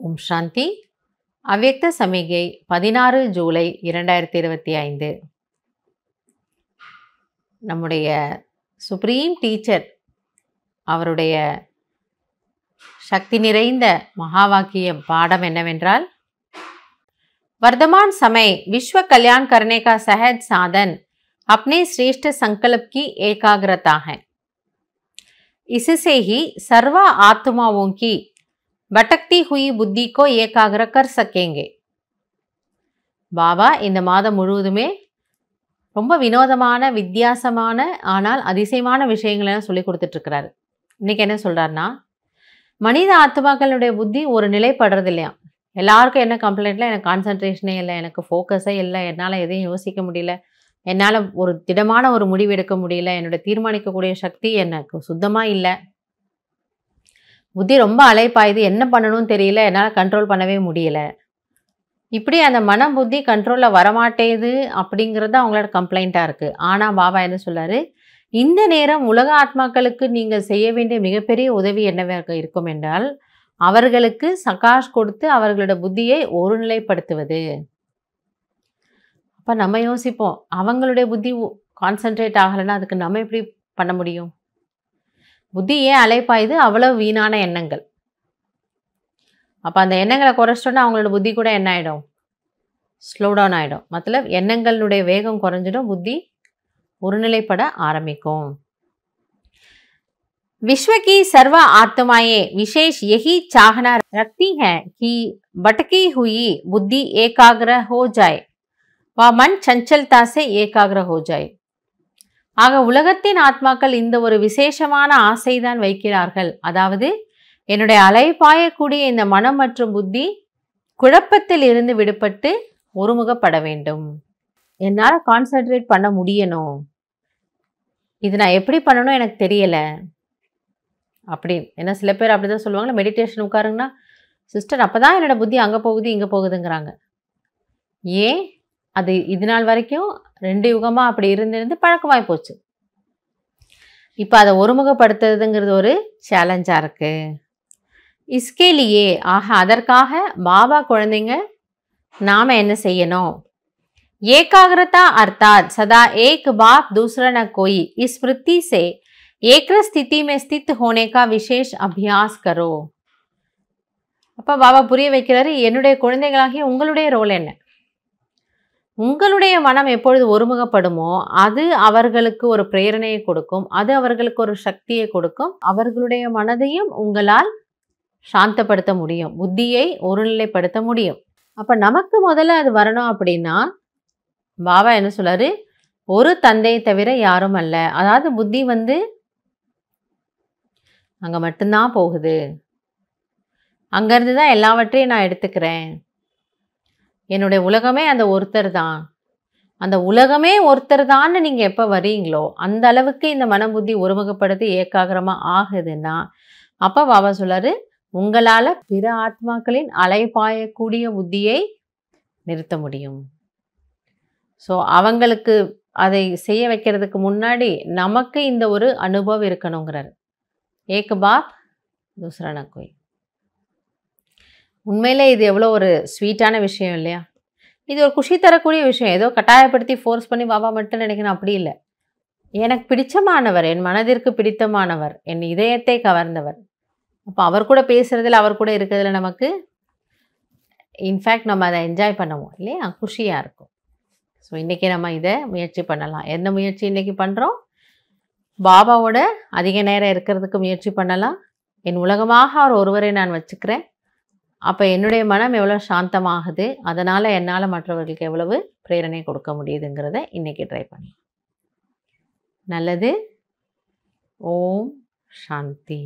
ஓம் சாந்தி. அவ்யக்த சமிகை 16 ஜூலை 2025. நம்முடைய supreme teacher அவருடைய சக்தி நிறைந்த மகா வாக்கிய பாடம் என்னவென்றால், वर्तमान समय विश्व कल्याण करने का सहज साधन अपने श्रेष्ठ संकल्प की एकाग्रता है। इससे ही सर्व आत्माओं की भटकती हुई बुद्धि को एकाग्र कर सकेंगे. பாபா இந்த மாதம் முழுவதுமே ரொம்ப வினோதமான வித்தியாசமான ஆனால் அதிசயமான விஷயங்களை சொல்லி கொடுத்துட்ருக்கிறாரு. இன்றைக்கி என்ன சொல்கிறாருன்னா, மனித ஆத்மாக்களுடைய புத்தி ஒரு நிலைப்படுறது இல்லையா. எல்லாருக்கும் என்ன கம்ப்ளைண்ட்டில், எனக்கு கான்சன்ட்ரேஷனே இல்லை, எனக்கு ஃபோக்கஸே இல்லை, என்னால் எதையும் யோசிக்க முடியல, என்னால் ஒரு திடமான ஒரு முடிவு எடுக்க முடியல, என்னோடய தீர்மானிக்கக்கூடிய சக்தி எனக்கு சுத்தமாக இல்லை, புத்தி ரொம்ப அலைப்பாயுது, என்ன பண்ணணும்னு தெரியல, என்னால் கண்ட்ரோல் பண்ணவே முடியலை. இப்படி அந்த மன புத்தி கண்ட்ரோலில் வரமாட்டேது அப்படிங்கிறது அவங்களோட கம்ப்ளைண்ட்டாக இருக்குது. ஆனால் பாபா என்ன சொல்கிறாரு, இந்த நேரம் உலக ஆத்மாக்களுக்கு நீங்கள் செய்ய வேண்டிய மிகப்பெரிய உதவி என்னவாக இருக்கும் என்றால், அவர்களுக்கு சகாஷ் கொடுத்து அவர்களோட புத்தியை ஒருநிலைப்படுத்துவது. அப்போ நம்ம யோசிப்போம், அவங்களுடைய புத்தி கான்சன்ட்ரேட் ஆகலைன்னா அதுக்கு நம்ம எப்படி பண்ண முடியும்? புத்தி ஏன் அலைப்பாயுது? அவ்வளோ வீணான எண்ணங்கள். அப்போ அந்த எண்ணங்களை குறைச்சிட்டோன்னா அவங்களோட புத்தி கூட என்ன ஆகிடும்? ஸ்லோ டவுன் ஆகிடும். மத்தலப் எண்ணங்களுடைய வேகம் குறைஞ்சிடும், புத்தி ஒருநிலைப்பட ஆரம்பிக்கும். विश्व की सर्व आत्माएं विशेष यही चाहना रखती हैं कि भटकी हुई बुद्धि एकाग्र हो जाए व मन चंचलता से एकाग्र हो जाए. ஆக உலகத்தின் ஆத்மாக்கள் இந்த ஒரு விசேஷமான ஆசைதான் வைக்கிறார்கள். அதாவது என்னுடைய அலைபாயக்கூடிய இந்த மனம் மற்றும் புத்தி குழப்பத்தில் இருந்து விடுபட்டு ஒருமுகப்பட வேண்டும். என்னால் கான்சன்ட்ரேட் பண்ண முடியணும், இது நான் எப்படி பண்ணணும் எனக்கு தெரியலை அப்படின்னு. ஏன்னா சில பேர் அப்படி தான் சொல்லுவாங்க, மெடிடேஷன் உட்காருங்கன்னா, சிஸ்டர் அப்போ தான் என்னோடய புத்தி அங்கே போகுது இங்கே போகுதுங்கிறாங்க. ஏன்? அது இது நாள் வரைக்கும் 2 யுகமாக அப்படி இருந்து பழக்கமாகி போச்சு. இப்போ அதை ஒருமுகப்படுத்துறதுங்கிறது ஒரு சேலஞ்சாக இருக்குது. இஸ்கேலியே ஆக அதற்காக பாபா குழந்தைங்க நாம் என்ன செய்யணும்? ஏகாகிரதா அர்த்தாத் சதா ஏக் பாப் दूसरा न कोई इस वृत्ति से एक स्थिति में स्थित होने का विशेष अभ्यास करो. அப்போ பாபா புரிய வைக்கிறாரு, என்னுடைய குழந்தைகளாகிய உங்களுடைய ரோல் என்ன? உங்களுடைய மனம் எப்பொழுது ஒருமுகப்படுமோ அது அவர்களுக்கு ஒரு பிரேரணையை கொடுக்கும், அது அவர்களுக்கு ஒரு சக்தியை கொடுக்கும், அவர்களுடைய மனதையும் உங்களால் சாந்தப்படுத்த முடியும், புத்தியை ஒருநிலைப்படுத்த முடியும். அப்போ நமக்கு முதல்ல அது வரணும். அப்படின்னா பாபா என்ன சொல்றாரு, ஒரு தந்தையை தவிர யாரும் அல்ல. அதாவது புத்தி அங்கே மட்டும்தான் போகுது, அங்கேருந்து தான் எல்லாவற்றையும் நான் எடுத்துக்கிறேன், என்னுடைய உலகமே அந்த ஒருத்தர் தான், அந்த உலகமே ஒருத்தர் தான்னு நீங்கள் எப்போ வரீங்களோ அந்த அளவுக்கு இந்த மனபுத்தி ஒருமுகப்படுத்தி ஏகாகிரமாக ஆகுதுன்னா அப்போ பாபா சொல்றாரு, உங்களால் பிற ஆத்மாக்களின் அலைபாயக்கூடிய புத்தியை நிறுத்த முடியும். ஸோ அவங்களுக்கு அதை செய்ய வைக்கிறதுக்கு முன்னாடி நமக்கு இந்த ஒரு அனுபவம் இருக்கணுங்கிறார். ஏக் பாப் दूसरा न कोई. உண்மையிலே இது எவ்வளோ ஒரு ஸ்வீட்டான விஷயம் இல்லையா? இது ஒரு குஷி தரக்கூடிய விஷயம். ஏதோ கட்டாயப்படுத்தி ஃபோர்ஸ் பண்ணி பாபா மட்டும் நினைக்கணும் அப்படி இல்லை. எனக்கு பிடிச்சமானவர், என் மனதிற்கு பிடித்தமானவர், என் இதயத்தை கவர்ந்தவர். அப்போ அவர் கூட பேசுகிறதுல, அவர் கூட இருக்கிறதுல நமக்கு இன்ஃபேக்ட் நம்ம அதை என்ஜாய் பண்ணுவோம் இல்லையா, குஷியாக இருக்கும். ஸோ இன்றைக்கி நம்ம இதை முயற்சி பண்ணலாம். எந்த முயற்சி இன்றைக்கி பண்ணுறோம்? பாபாவோட அதிக நேரம் இருக்கிறதுக்கு முயற்சி பண்ணலாம். என் உலகமாக அவர் ஒருவரை நான் வச்சுக்கிறேன். அப்போ என்னுடைய மனம் எவ்வளோ சாந்தமாகுது, அதனால் என்னால் மற்றவர்களுக்கு எவ்வளவு பிரேரணை கொடுக்க முடியுதுங்கிறத இன்றைக்கி ட்ரை பண்ணலாம். நல்லது. ஓம் சாந்தி.